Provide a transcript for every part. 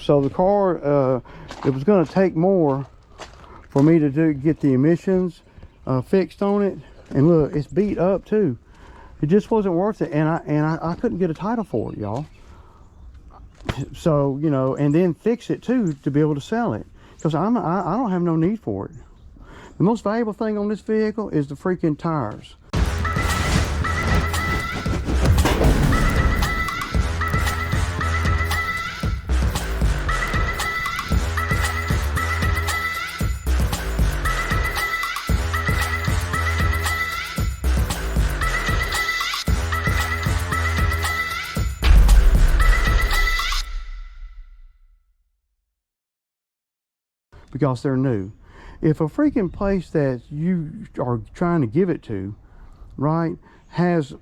So the car, it was going to take more for me to get the emissions fixed on it. And look, it's beat up too. It just wasn't worth it, and I couldn't get a title for it, y'all. So, you know, and then fix it too to be able to sell it, because I don't have no need for it. The most valuable thing on this vehicle is the freaking tires. Because they're new. If a freaking place that you are trying to give it to, right, has,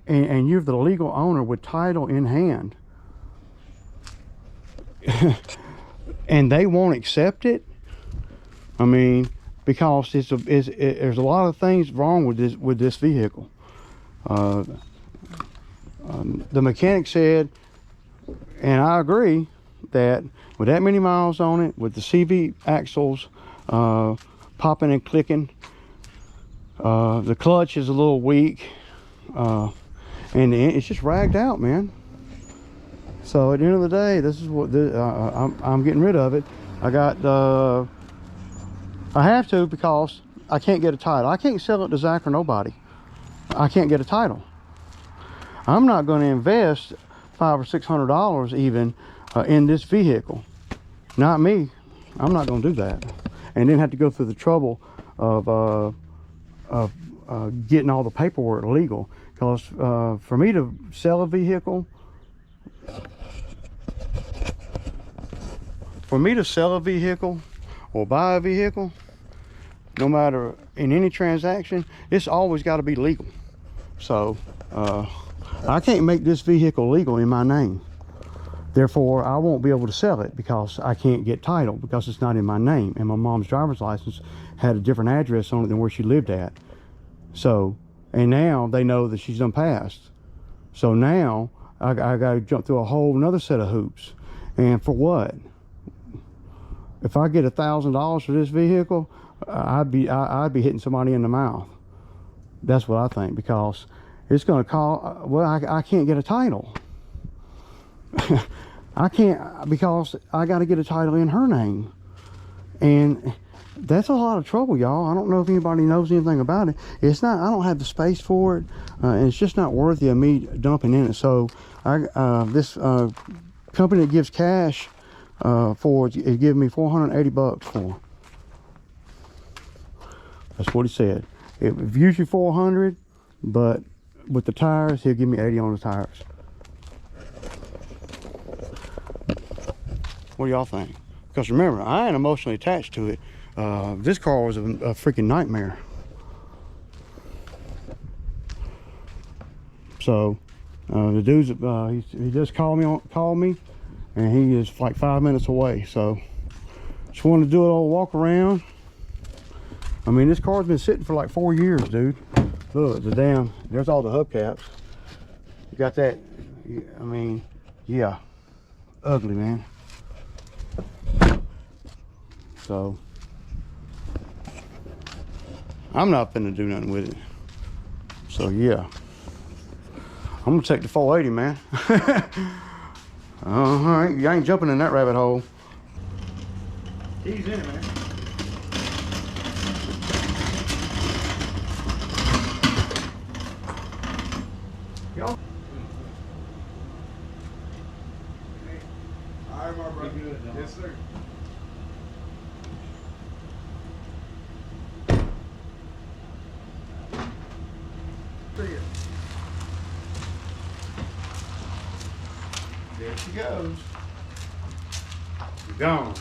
and you're the legal owner with title in hand, and they won't accept it, I mean, because there's a lot of things wrong with this vehicle. The mechanic said, and I agree, that with that many miles on it, with the CV axles popping and clicking, the clutch is a little weak, and it's just ragged out, man. So at the end of the day, this is what I'm getting rid of it. I have to, because I can't get a title. I can't sell it to Zach or nobody. I can't get a title. I'm not going to invest $500 or $600 even in this vehicle. Not me. I'm not going to do that, and then have to go through the trouble of getting all the paperwork legal. Because for me to sell a vehicle, or buy a vehicle, no matter in any transaction, it's always got to be legal. So I can't make this vehicle legal in my name. Therefore, I won't be able to sell it, because I can't get title, because it's not in my name, and my mom's driver's license had a different address on it than where she lived at. So, and now they know that she's done passed. So now I got to jump through a whole another set of hoops. And for what? If I get $1,000 for this vehicle, I'd be hitting somebody in the mouth. That's what I think, because it's going to call. Well, I can't get a title. I can't, because I got to get a title in her name, and that's a lot of trouble, y'all. I don't know if anybody knows anything about it. It's not. I don't have the space for it, and it's just not worthy of me dumping in it. So this company that gives cash for it gave me $480 for. That's what he said. It was usually $400, but with the tires, he'll give me $80 on the tires. What do y'all think? Because remember, I ain't emotionally attached to it. This car was a freaking nightmare. So the dude's he just called me, and he is like 5 minutes away. So just wanted to do a little walk around. I mean, this car's been sitting for like 4 years, dude. Look, there's all the hubcaps. You got that. I mean, yeah, ugly, man. So I'm not finna do nothing with it. So yeah, I'm gonna take the 480, man. All right, you ain't jumping in that rabbit hole. He's in it, man. Y'all. All right, my brother. Good, yes, sir. There she goes. Gone.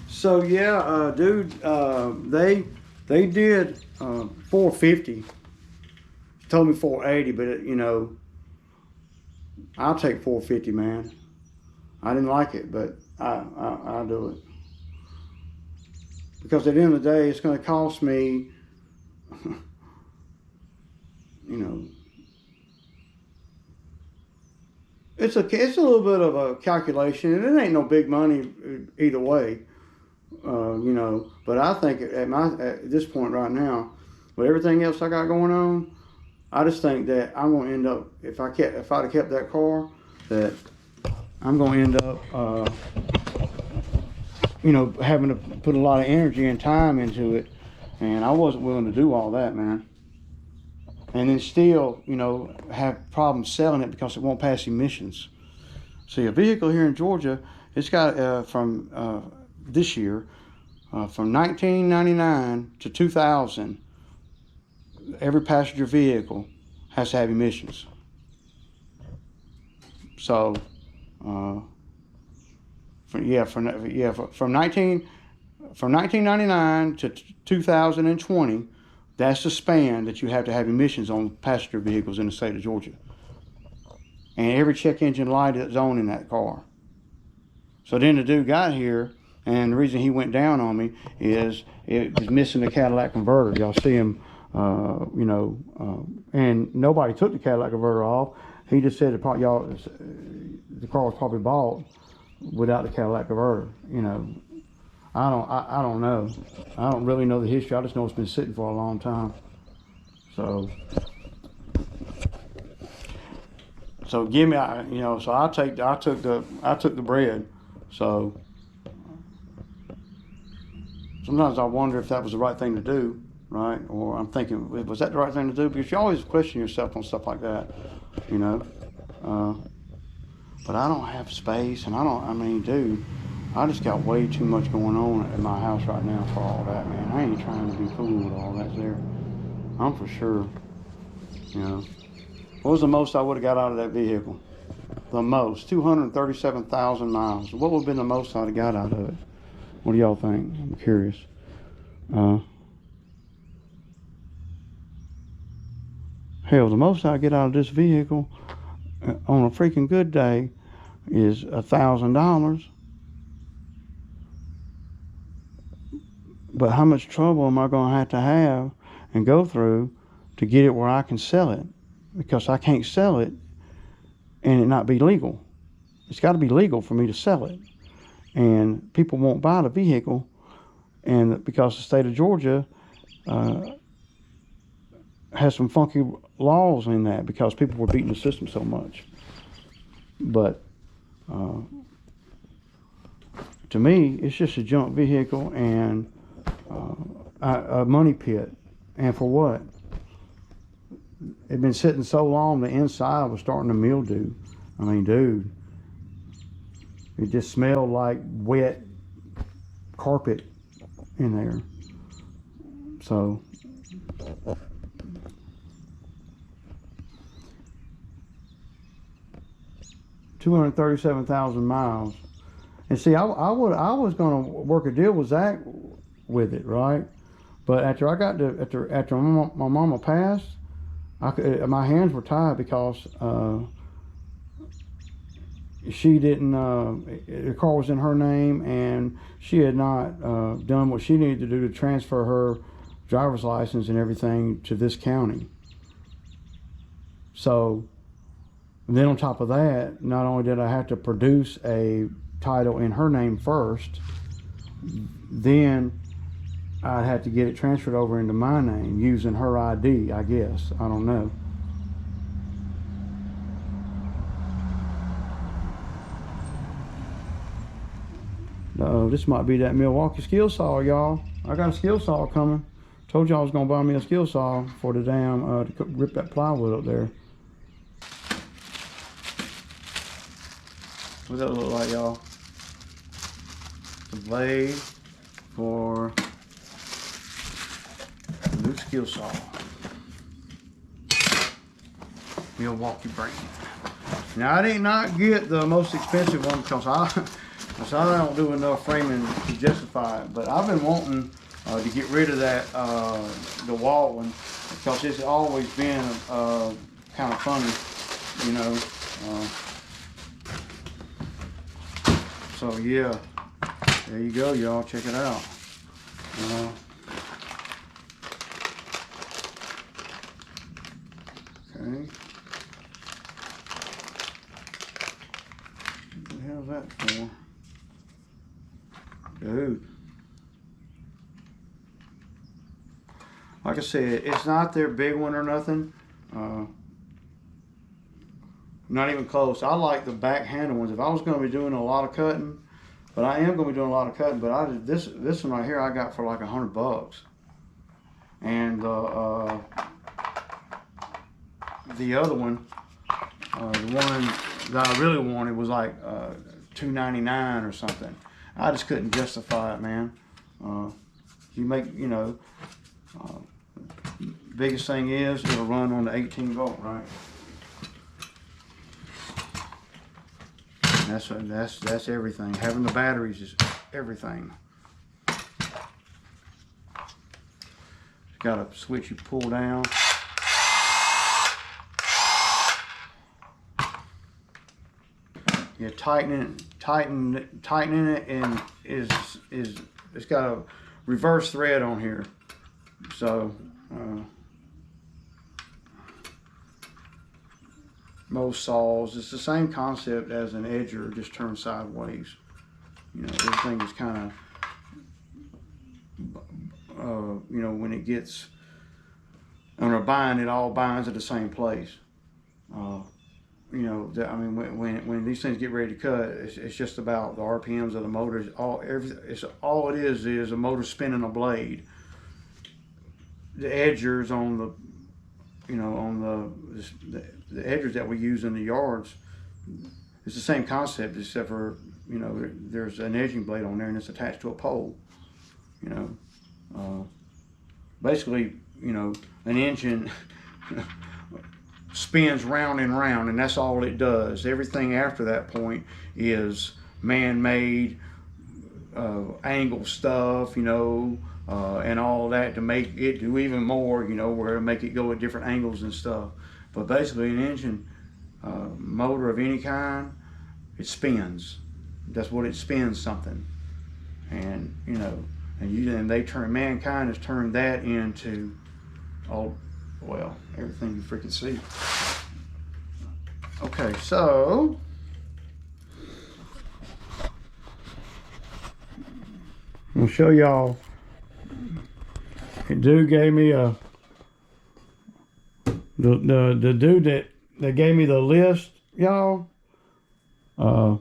So yeah, dude, they did 450. Told me 480, but you know, I'll take 450, man. I didn't like it, but I'll do it. Because at the end of the day, it's going to cost me, you know, it's a little bit of a calculation, and it ain't no big money either way, you know. But I think at this point right now, with everything else I got going on, I just think that I'm going to end up, if I'd have kept that car, that I'm going to end up, you know, having to put a lot of energy and time into it, and I wasn't willing to do all that, man. And then still, you know, have problems selling it because it won't pass emissions. See, a vehicle here in Georgia, it's got from this year, from 1999 to 2000, every passenger vehicle has to have emissions. So, from 1999 to 2020. That's the span that you have to have emissions on passenger vehicles in the state of Georgia. And every check engine light is on in that car. So then the dude got here, and the reason he went down on me is it was missing the Cadillac converter. Y'all see him, you know, and nobody took the Cadillac converter off. He just said the car was probably bought without the Cadillac converter, you know. I don't know. I don't really know the history. I just know it's been sitting for a long time. So give me, you know. So I took the bread. So sometimes I wonder if that was the right thing to do, right? Or I'm thinking, was that the right thing to do? Because you always question yourself on stuff like that, you know. But I don't have space, and I mean, dude. I just got way too much going on at my house right now for all that, man. I ain't trying to be cool with all that there. I'm for sure, you know. What was the most I would have got out of that vehicle? The most, 237,000 miles. What would have been the most I'd have got out of it? What do y'all think? I'm curious. Hell, the most I get out of this vehicle on a freaking good day is $1,000. But how much trouble am I going to have and go through to get it where I can sell it? Because I can't sell it and it not be legal. It's got to be legal for me to sell it. And people won't buy the vehicle, and because the state of Georgia has some funky laws in that because people were beating the system so much. But to me, it's just a junk vehicle and a money pit. And for what? It'd been sitting so long, the inside was starting to mildew. I mean, dude, it just smelled like wet carpet in there. So $237,000 miles. And see, I was going to work a deal with Zach with it, right? But after I got to after my mama passed, my hands were tied because she didn't. The car was in her name, and she had not done what she needed to do to transfer her driver's license and everything to this county. So then on top of that, not only did I have to produce a title in her name first, then I'd have to get it transferred over into my name using her ID, I guess. I don't know. This might be that Milwaukee skill saw, y'all. I got a skill saw coming. Told y'all I was gonna buy me a skill saw for the damn to rip that plywood up there. What does that look like, y'all? The blade for the new skill saw. Milwaukee brand. Now I did not get the most expensive one because I don't do enough framing to justify it. But I've been wanting to get rid of that the wall one because it's always been kind of funny, you know. So yeah, there you go, y'all. Check it out. Okay. that more. Dude. Like I said, it's not their big one or nothing. Not even close. I like the back handle ones. If I was going to be doing a lot of cutting, but I am going to be doing a lot of cutting, but this one right here I got for like $100. And the other one, the one that I really wanted was like $2.99 or something. I just couldn't justify it, man. You make, you know, biggest thing is it'll run on the 18 volt, right? And that's everything. Having the batteries is everything. Got a switch you pull down. Yeah, tightening it, and it's got a reverse thread on here. So most saws, it's the same concept as an edger, just turned sideways. You know, everything is kind of, you know, when it gets on a bind, it all binds at the same place. You know, I mean, when these things get ready to cut, it's just about the RPMs of the motor. All it is a motor spinning a blade. The edgers on the, you know, on the edgers that we use in the yards, it's the same concept, except for, you know, there's an edging blade on there and it's attached to a pole. You know, basically, you know, an engine spins round and round, and that's all it does. Everything after that point is man-made angle stuff, you know, and all that to make it do even more, you know, where make it go at different angles and stuff. But basically, an engine motor of any kind, it spins. That's what it spins, something. And you know, and mankind has turned that into all, well, everything you freaking see. Okay, so I'm gonna show y'all. The dude gave me the dude that gave me the list, y'all. I'm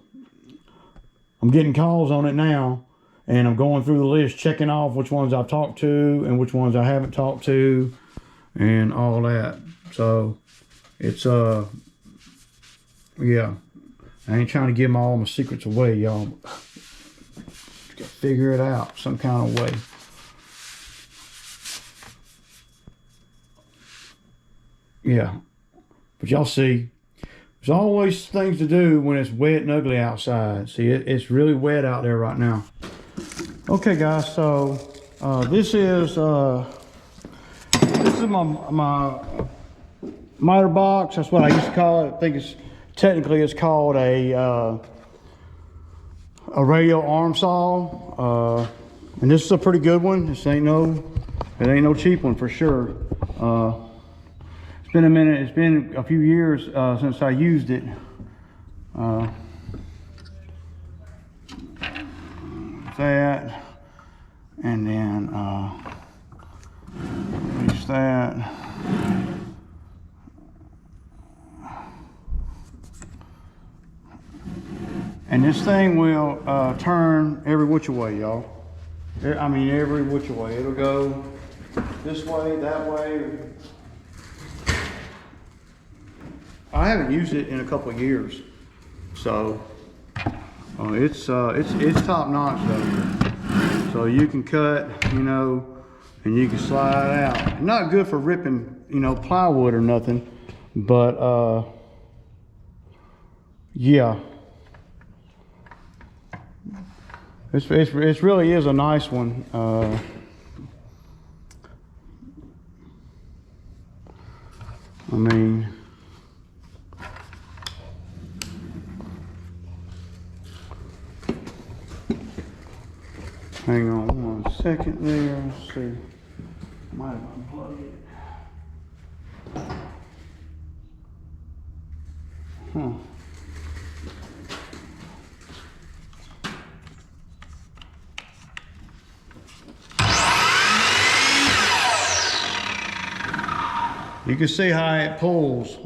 getting calls on it now, and I'm going through the list, checking off which ones I've talked to and which ones I haven't talked to, and all that. So it's yeah, I ain't trying to give all my secrets away, y'all. Gotta figure it out some kind of way. Yeah, but y'all see, there's always things to do when it's wet and ugly outside. See, it's really wet out there right now. Okay, guys, so this is my miter box. That's what I used to call it. I think it's called a radial arm saw, and this is a pretty good one. It ain't no cheap one for sure. It's been a minute. It's been a few years since I used it. That, and then release that. And this thing will turn every which way, y'all. I mean, every which way. It'll go this way, that way. I haven't used it in a couple of years, so it's top notch though. So you can cut, you know, and you can slide out. Not good for ripping, you know, plywood or nothing, but yeah. It really is a nice one. I mean, hang on 1 second there. Let's see. Might have unplugged it. Huh. You can see how it pulls